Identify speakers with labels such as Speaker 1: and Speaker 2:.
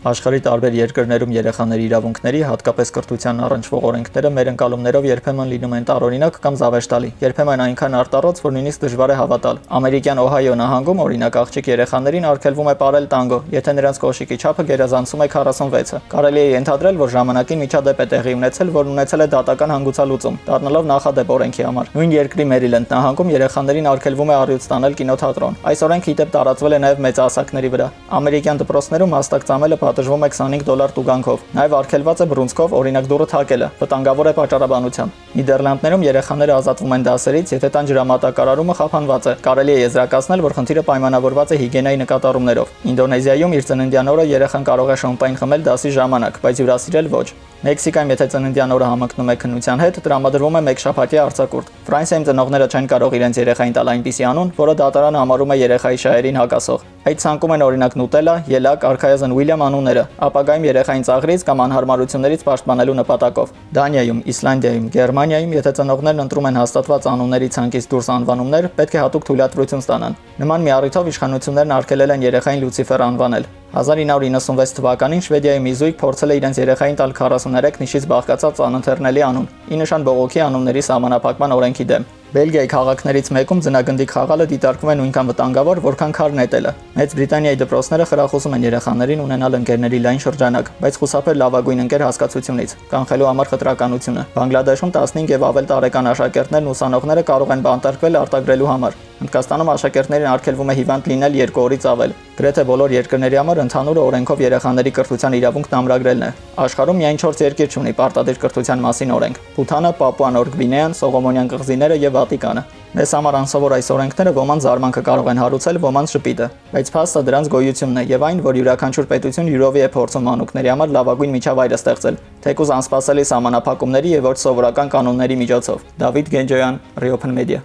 Speaker 1: Աշխարհի տարբեր երկրներում երեխաների իրավունքների, հատկապես կրթության առնչվող օրենքները մեր ընկալումներով երբեմն լինում են տարօրինակ կամ զավեշտալի, երբեմն այնքան արտառոց, որ նույնիսկ դժվար է հավատալ։ Ամերիկյան Օհայո նահանգում օրինակ աղջիկ երեխաներին արգելվում է պարել տանգո, եթե նրանց կոշիկի չափը գերազանցում է 46-ը։ Կարելի է ենթադրել, որ ժամանակին միջադեպ է տեղի ունեցել, որն ունեցել է դատական հանգուցալուծում, դառնալով նախադեպ օրենքի համար։ Նույն երկրի Մերիլենդ նահանգում երեխաներին արգելվում է առյուծ տանել կինոթատրոն։ Այս օրենքը ի դեպ տարածվել է նաև մեծահասակների վրա։ Ամերիկյան դպրոցներում հաստակ ծամելը պատժվում է $25 տուգանքով։ Նաև արգելված է բռունցքով օրինակ դուռը թակելը, վտանգավոր է պատճառաբանությամբ։ Նիդերլանդներում երեխաները ազատվում են դասերից, եթե տան ջրամատակարարումը խափանված է։ Կարելի է եզրակացնել, որ խնդիրը պայմանավորված է հիգիենայի նկատառումներով։ Ինդոնեզիայում իր ծննդյան օրը երեխան կարող է շամպայն խմել դասի ժամանակ, բայց հյուրասիրել ոչ։ Մեքսիկայում եթե ծննդյան օրը համընկնում է քննության հետ, տրամադրվում է 1 շաբաթյա արձակուրդ։ Ֆրանսիայում ծնողները չեն կարող իրենց երեխային տալ այնպիսի անուն, որը դատարանը համարում է երեխայի շահերին հակասող։ Այդ ցանկում են օրինակ Նուտելա, Ելակ, արքայազն Ուիլյամ անունները, ապագայում երեխային ծաղրից կամ անհարմարություններից պաշտպանելու նպատակով։ Դանիայում, Իսլանդիայում, Գերմանիայում եթե ծնողներն ընտրում են հաստատված անունների ցանկից դուրս անվանումներ, պետք է հատուկ թույլատրություն ստանան։ Նման մի առիթով իշխանություններն արգելել են երեխային Լուցիֆեր անվանել։ 1996 թվականին Շվեդիայի մի զույգ փորձել է իրենց երեխային տալ 43 նիշից բաղկացած անընթեռնելի անուն՝ ի նշան բողոքի անունների սահմանափակման օրենքի դեմ։ Բելգիայի քաղաքներից մեկում ձնագնդիկ խաղալը դիտարկվում է նույնքան վտանգավոր, որքան քար նետելը։ Մեծ Բրիտանիայի դպրոցները խրախուսում են երեխաներին ունենալ ընկերների լայն շրջանակ, բայց խուսափել լավագույն ընկեր հասկացությունից, կանխելու համար խտրականությունը։ Բանգլադեշում 15 եւ ավել տարեկան աշակերտներն ուսանողները կարող են բանտարկվել արտագրելու համար։ Հնդկաստանում աշակերտներին արգելվում է հիվանդ լինել 2 օրից ավել։ Գրեթե բոլոր երկրների համար ընդհանուր օրենքով երեխաների կրթության իրավունքն ամրագրելն է։ Աշխարհում միայն 4 երկիր ունի պարտադիր կրթության մասին օրենք՝ Փութանը, Պապուա Նոր Գվինեան, Սողոմոնյան կղզիները եւ Վատիկանը։ Մեզ համար անսովոր այս օրենքները ոմանց զարմանքը կարող են հարուցել, ոմանց շպիտը, բայց փաստը դրանց գոյությունն է եւ այն, որ յուրաքանչյուր պետություն յուրովի է փորձում մանուկների համար լավագույն միջավայր ստեղծել, թեկուզ անսպասելի սահմանափակումների եւ ոչ սովորական կանոնների միջոցով։ Դավիթ Գենջոյան, Reopen Media։